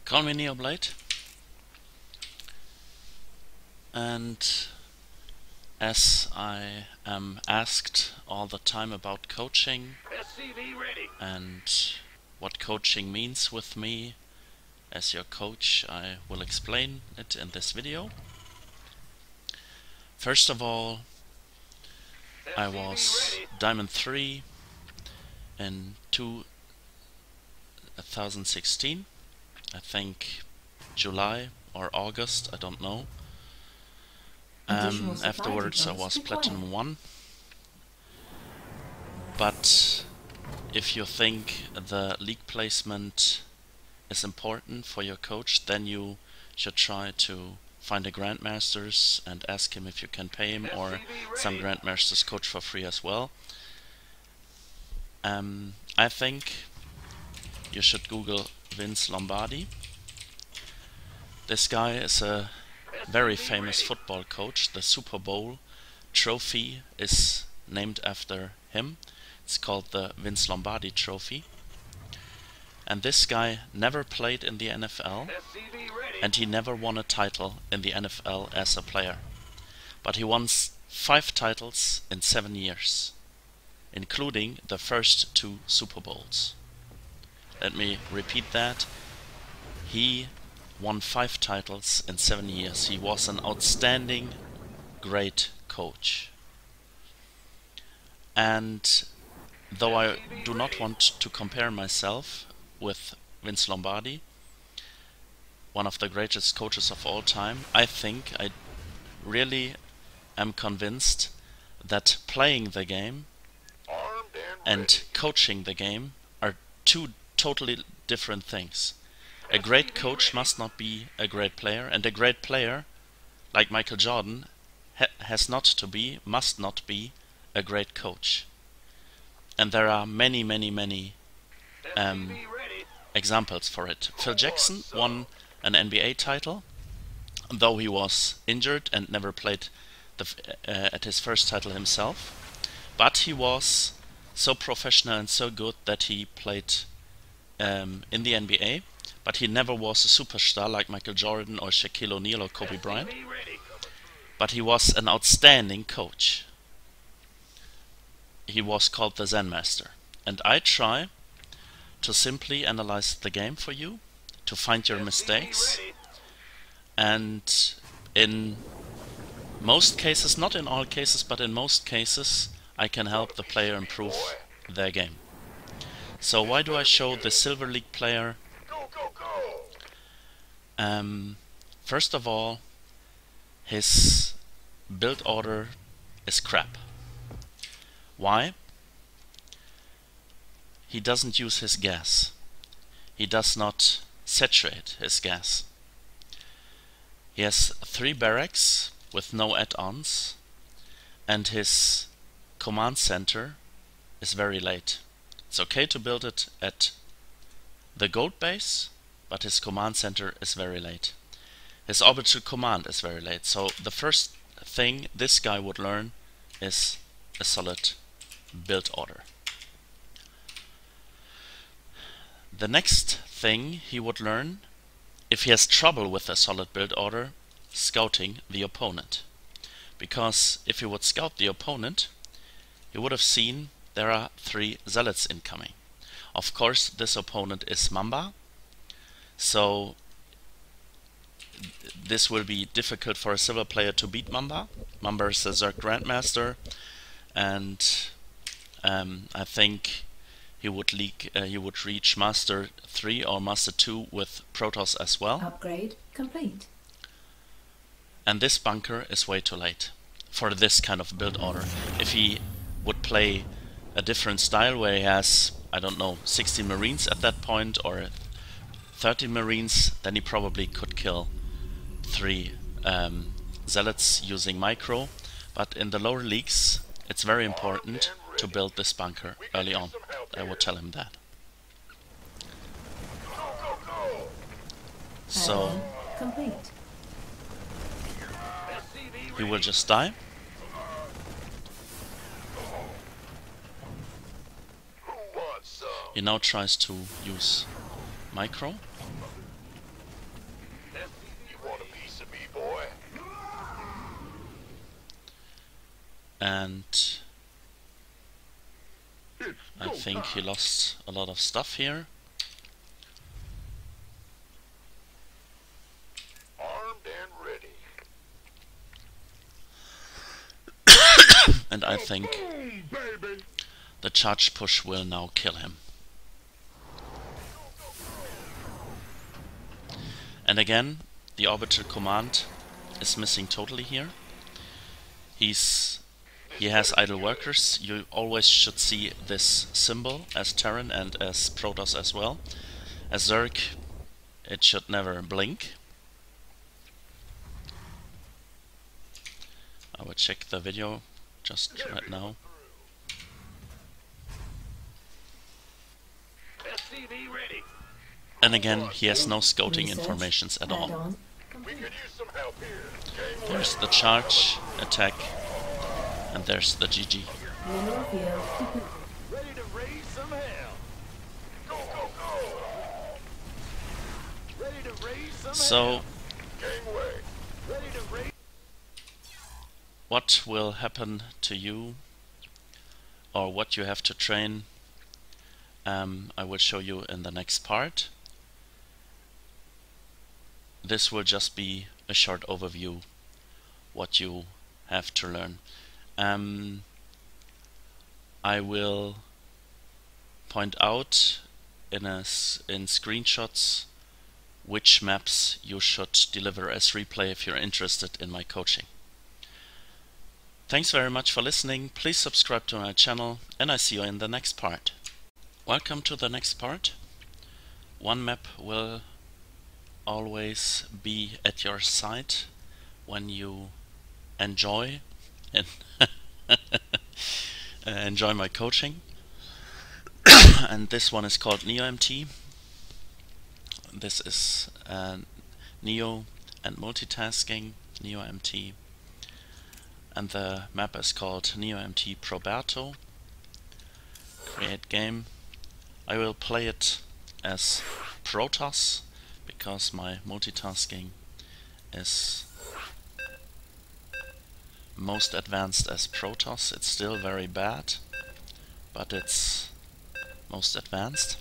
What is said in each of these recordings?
Call me NeoBlade, and as I am asked all the time about coaching and what coaching means with me as your coach, I will explain it in this video. First of all, I was Diamond 3 in 2016, I think July or August, I don't know. Afterwards I was Platinum 1. But if you think the league placement is important for your coach, then you should try to find a Grandmasters and ask him if you can pay him, or some Grandmasters coach for free as well. I think you should Google Vince Lombardi. This guy is a very famous football coach. The Super Bowl trophy is named after him. It's called the Vince Lombardi Trophy. And this guy never played in the NFL, and he never won a title in the NFL as a player. But he won 5 titles in 7 years, including the first 2 Super Bowls. Let me repeat that. He won 5 titles in 7 years. He was an outstanding, great coach. And though I do not want to compare myself with Vince Lombardi, one of the greatest coaches of all time, I think I really am convinced that playing the game and coaching the game are 2 totally different things. A great coach must not be a great player, and a great player, like Michael Jordan, must not be a great coach. And there are many examples for it. Phil Jackson won an NBA title, though he was injured and never played at his first title himself. But he was so professional and so good that he played in the NBA. But he never was a superstar like Michael Jordan or Shaquille O'Neal or Kobe Bryant. But he was an outstanding coach. He was called the Zen Master. And I try to simply analyze the game for you, to find your mistakes, and in most cases, not in all cases, but in most cases, I can help the player improve their game. So why do I show the Silver League player? First of all, his build order is crap. Why? He doesn't use his gas. He does not saturate his gas. He has 3 barracks with no add-ons, and his command center is very late. It's okay to build it at the gold base, but his command center is very late. His orbital command is very late. So the first thing this guy would learn is a solid build order. The next thing he would learn, if he has trouble with a solid build order, scouting the opponent. Because if he would scout the opponent, he would have seen there are 3 zealots incoming. Of course, this opponent is Mamba, so this will be difficult for a silver player to beat Mamba. Mamba is a Zerg Grandmaster, and I think he would reach Master 3 or Master 2 with Protoss as well. Upgrade complete. And this bunker is way too late for this kind of build order. If he would play a different style where he has, I don't know, 16 Marines at that point or 30 Marines, then he probably could kill 3 Zealots using micro. But in the lower leagues, it's very important to build this bunker early on. I will tell him that. So complete. He will just die. He now tries to use micro. and I think he lost a lot of stuff here. Armed and ready. And I think the charge push will now kill him. And again, the orbital command is missing totally here. He has idle workers. You always should see this symbol as Terran and as Protoss as well. As Zerg, it should never blink. I will check the video just right now. SCV ready. And again, he has no scouting informations at all. We could use some help here. There's the charge, attack, and there's the GG. Ready to raise some hell. Go, go, go. Ready to raise some So, Gangway. Ready to raise. what will happen to you, or what you have to train, I will show you in the next part. This will just be a short overview what you have to learn. I will point out in screenshots which maps you should deliver as replay if you're interested in my coaching. Thanks very much for listening. Please subscribe to my channel, and I see you in the next part. Welcome to the next part. One map will always be at your side when you enjoy and enjoy my coaching. And this one is called NeoMT. This is Neo and multitasking, NeoMT. And the map is called NeoMT Proberto. Create game. I will play it as Protoss because my multitasking is most advanced as Protoss. It's still very bad, but it's most advanced.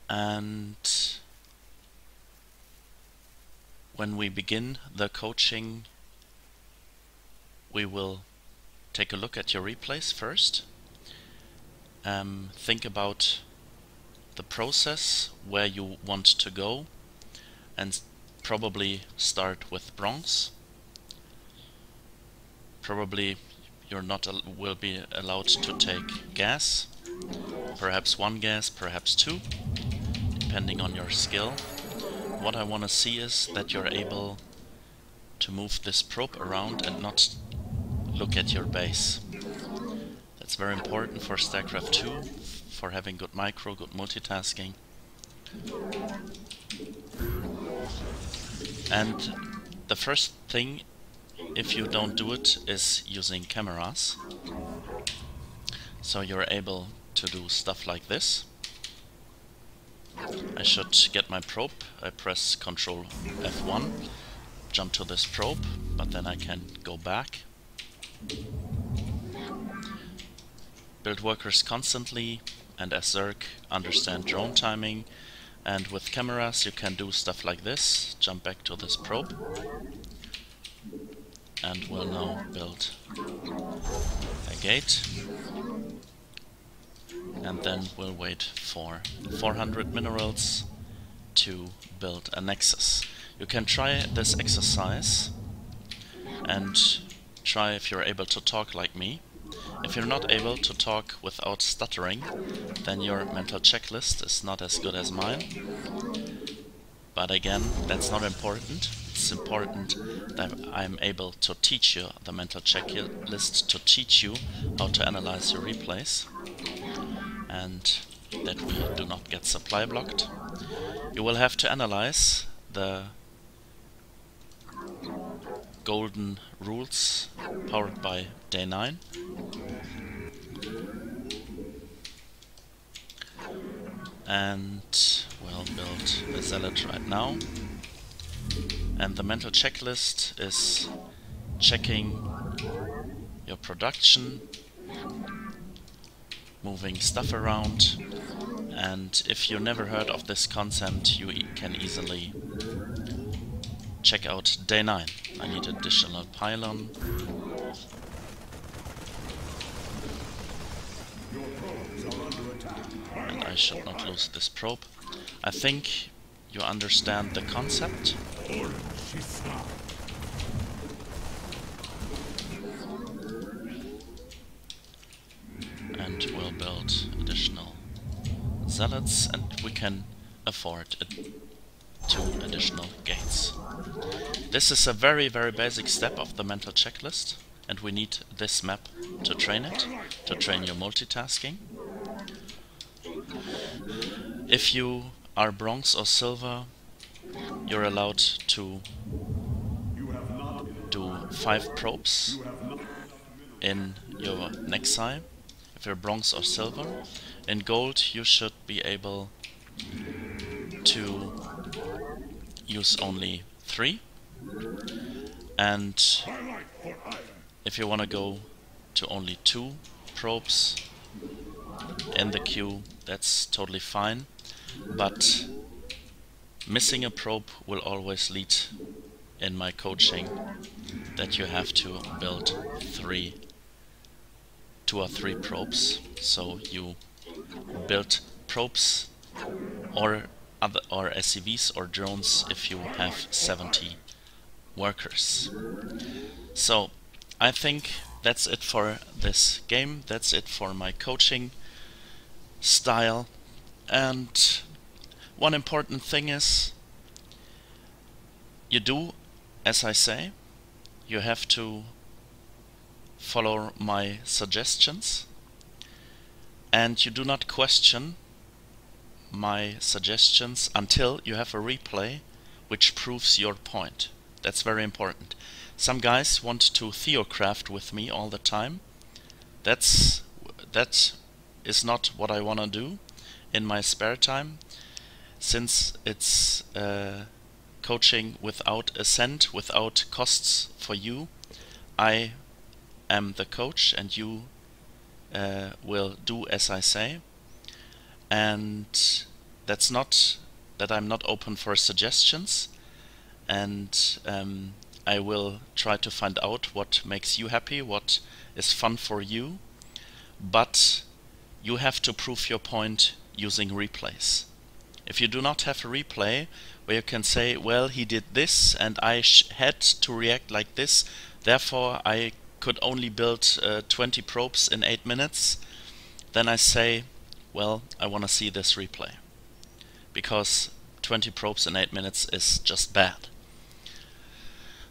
And when we begin the coaching, we will take a look at your replays first. Think about the process where you want to go, and probably start with bronze. Probably you're not will be allowed to take gas, perhaps one gas, perhaps two, depending on your skill. What I want to see is that you're able to move this probe around and not look at your base. That's very important for StarCraft 2, for having good micro, good multitasking. And the first thing, if you don't do it, is using cameras. So you're able to do stuff like this. I should get my probe. I press Ctrl F1, jump to this probe, but then I can go back. Build workers constantly, and as Zerg understand drone timing, and with cameras you can do stuff like this. Jump back to this probe, and we'll now build a gate, and then we'll wait for 400 minerals to build a nexus. You can try this exercise and try if you're able to talk like me. If you're not able to talk without stuttering, then your mental checklist is not as good as mine. But again, that's not important. It's important that I'm able to teach you the mental checklist, to teach you how to analyze your replays, and that we do not get supply blocked. You will have to analyze the golden rules powered by day 9. And we'll build a zealot right now. And the mental checklist is checking your production, moving stuff around, and if you never heard of this concept, you can easily check out day 9. I need additional pylon. And I should not lose this probe. I think you understand the concept. And we'll build additional zealots, and we can afford 2 additional gates. This is a very basic step of the mental checklist, and we need this map to train it, to train your multitasking. If you are bronze or silver, you're allowed to do 5 probes in your Nexi. If you're bronze or silver. In gold you should be able to use only 3. And if you want to go to only 2 probes in the queue, that's totally fine. But missing a probe will always lead in my coaching that you have to build 2 or 3 probes. So you build probes or SCVs or drones if you have 70 workers. So I think that's it for this game. That's it for my coaching style. And one important thing is, you do as I say. You have to follow my suggestions, and you do not question my suggestions until you have a replay which proves your point. That's very important. Some guys want to theocraft with me all the time. That is not what I want to do in my spare time, since it's coaching without a cent, without costs for you. I am the coach and you will do as I say. And that's not that I'm not open for suggestions, and I will try to find out what makes you happy, what is fun for you, but you have to prove your point using replays. If you do not have a replay where you can say, well, he did this and I had to react like this, therefore I could only build 20 probes in 8 minutes, then I say, well, I want to see this replay, because 20 probes in 8 minutes is just bad.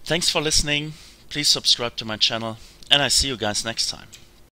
Thanks for listening, please subscribe to my channel, and I see you guys next time.